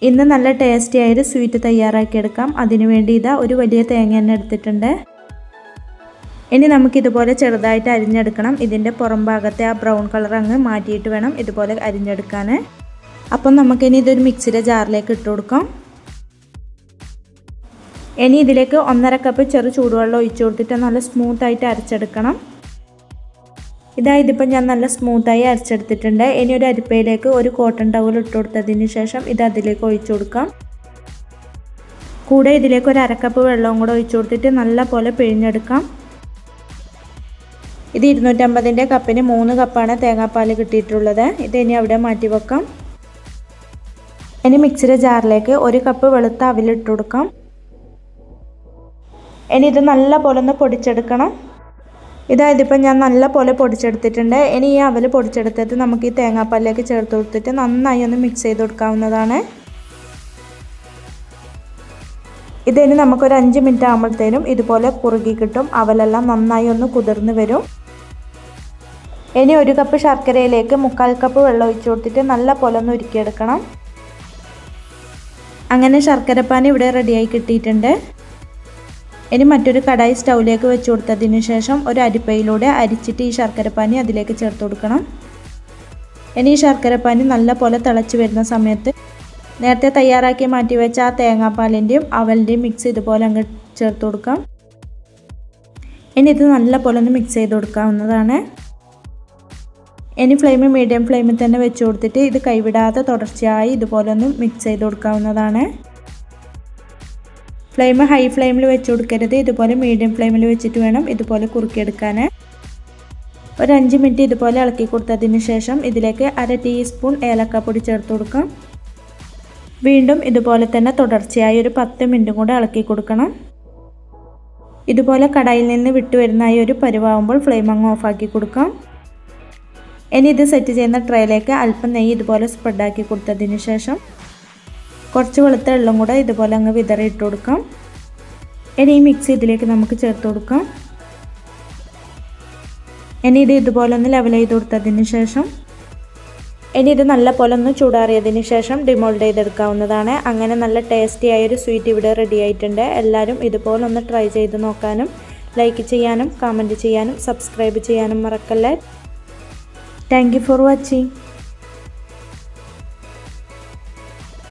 ഇന്ന് നല്ല ടേസ്റ്റി ആയൊരു സ്വീറ്റ് തയ്യാറാക്കിയെടുക്കാം. അതിനുവേണ്ടി ഇതാ ഒരു വലിയ തേങ്ങ തന്നെ എടുത്തിട്ടുണ്ട്. ഇനി നമുക്കിതുപോലെ ചെറുതായിട്ട് അരിഞ്ഞെടുക്കണം. ഇതിൻ്റെ പുറം ഭാഗത്തെ ആ ബ്രൗൺ കളർ അങ്ങ് മാറ്റിയിട്ട് വേണം ഇതുപോലെ അരിഞ്ഞെടുക്കാൻ. അപ്പം നമുക്കിനി ഇതൊരു മിക്സിയുടെ ജാറിലേക്ക് ഇട്ട് കൊടുക്കാം. ഇനി ഇതിലേക്ക് 1.5 കപ്പ് ചെറു ചൂടുവെള്ളം ഒഴിച്ചു കൊടുത്തിട്ട് നല്ല സ്മൂത്തായിട്ട് അരച്ചെടുക്കണം. ഇതിപ്പോൾ ഞാൻ നല്ല സ്മൂത്തായി അരച്ചെടുത്തിട്ടുണ്ട്. ഇനി ഒരു അരിപ്പയിലേക്ക് ഒരു കോട്ടൺ ടവൽ ഇട്ട് കൊടുത്തതിന് ശേഷം ഇത് അതിലേക്ക് ഒഴിച്ചു കൊടുക്കാം. കൂടെ ഇതിലേക്ക് ഒരു 1/2 കപ്പ് വെള്ളവും കൂടെ ഒഴിച്ചു കൊടുത്തിട്ട് നല്ല പോലെ പിഴിഞ്ഞെടുക്കാം. ഇത് 250ൻ്റെ കപ്പിന് 3 കപ്പാണ് തേങ്ങാപ്പാൽ കിട്ടിയിട്ടുള്ളത്. ഇത് ഇനി അവിടെ മാറ്റി വെക്കാം. ഇനി മിക്സിയുടെ ജാറിലേക്ക് 1 കപ്പ് വെളുത്ത അവിലിട്ട് കൊടുക്കാം. ഇനി ഇത് നല്ല പോലെ ഒന്ന് പൊടിച്ചെടുക്കണം. ഇതിപ്പോൾ ഞാൻ നല്ല പോലെ പൊടിച്ചെടുത്തിട്ടുണ്ട്. ഇനി ഈ അവൽ പൊടിച്ചെടുത്തിട്ട് നമുക്ക് ഈ തേങ്ങാപ്പാലിലേക്ക് ചേർത്ത് കൊടുത്തിട്ട് നന്നായി ഒന്ന് മിക്സ് ചെയ്ത് കൊടുക്കാവുന്നതാണ്. ഇതിനി നമുക്കൊരു 5 മിനിറ്റ് ആകുമ്പോഴത്തേനും ഇതുപോലെ കുറുകി കിട്ടും. അവലെല്ലാം നന്നായി ഒന്ന് കുതിർന്ന് വരും. ഇനി 1 കപ്പ് ശർക്കരയിലേക്ക് 1/4 കപ്പ് വെള്ളം ഒഴിച്ചു കൊടുത്തിട്ട് നല്ല പോലെ ഒന്ന് ഉരുക്കിയെടുക്കണം. അങ്ങനെ ശർക്കരപ്പാനി ഇവിടെ റെഡിയായി കിട്ടിയിട്ടുണ്ട്. ഇനി മറ്റൊരു കടായി സ്റ്റൗവിലേക്ക് വെച്ച് കൊടുത്തതിന് ശേഷം ഒരു അരിപ്പയിലൂടെ അരിച്ചിട്ട് ഈ ശർക്കരപ്പാനി അതിലേക്ക് ചേർത്ത് കൊടുക്കണം. ഇനി ഈ ശർക്കരപ്പാനി നല്ല പോലെ തിളച്ച് വരുന്ന സമയത്ത് നേരത്തെ തയ്യാറാക്കി മാറ്റി വെച്ച ആ തേങ്ങാപ്പാലിൻ്റെയും അവലിൻ്റെയും മിക്സ് ഇതുപോലെ അങ്ങ് ചേർത്ത് കൊടുക്കാം. ഇനി ഇത് നല്ല പോലെ ഒന്ന് മിക്സ് ചെയ്ത് കൊടുക്കാവുന്നതാണ്. ഇനി ഫ്ലെയിം മീഡിയം ഫ്ലെയിമിൽ തന്നെ വെച്ച് കൊടുത്തിട്ട് ഇത് കൈവിടാതെ തുടർച്ചയായി ഇതുപോലെ ഒന്ന് മിക്സ് ചെയ്ത് കൊടുക്കാവുന്നതാണ്. ഫ്ലെയിം ഹൈ ഫ്ലെയിമിൽ വെച്ച് കൊടുക്കരുത്. ഇതുപോലെ മീഡിയം ഫ്ലെയിമിൽ വെച്ചിട്ട് വേണം ഇതുപോലെ കുറുക്കിയെടുക്കാൻ. ഒരു 5 മിനിറ്റ് ഇതുപോലെ ഇളക്കി കൊടുത്തതിന് ശേഷം ഇതിലേക്ക് 1/2 ടീസ്പൂൺ ഏലക്കാപ്പൊടി ചേർത്ത് കൊടുക്കാം. വീണ്ടും ഇതുപോലെ തന്നെ തുടർച്ചയായി ഒരു 10 മിനിറ്റും കൂടെ ഇളക്കി കൊടുക്കണം. ഇതുപോലെ കടായിൽ നിന്ന് വിട്ടു വരുന്ന ഒരു പരുവാകുമ്പോൾ ഫ്ലെയിം അങ്ങ് ഓഫാക്കി കൊടുക്കാം. ഇനി ഇത് സെറ്റ് ചെയ്യുന്ന ട്രേയിലേക്ക് അല്പം നെയ്യ് ഇതുപോലെ സ്പ്രെഡാക്കി കൊടുത്തതിന് ശേഷം കുറച്ച് വെളുത്ത വെള്ളം കൂടെ ഇതുപോലെ അങ്ങ് വിതറി ഇട്ട് കൊടുക്കാം. ഇനി ഈ മിക്സ് ഇതിലേക്ക് നമുക്ക് ചേർത്ത് കൊടുക്കാം. ഇനി ഇത് ഇതുപോലെ ഒന്ന് ലെവൽ ചെയ്ത് കൊടുത്തതിന് ശേഷം ഇനി ഇത് നല്ല പോലെ ഒന്ന് ചൂടാറിയതിന് ശേഷം ഡിമോൾഡ് ചെയ്തെടുക്കാവുന്നതാണ്. അങ്ങനെ നല്ല ടേസ്റ്റി ആയൊരു സ്വീറ്റ് ഇവിടെ റെഡി ആയിട്ടുണ്ട്. എല്ലാവരും ഇതുപോലെ ഒന്ന് ട്രൈ ചെയ്ത് നോക്കാനും ലൈക്ക് ചെയ്യാനും കമൻറ്റ് ചെയ്യാനും സബ്സ്ക്രൈബ് ചെയ്യാനും മറക്കല്ലേ. Thank you for watching.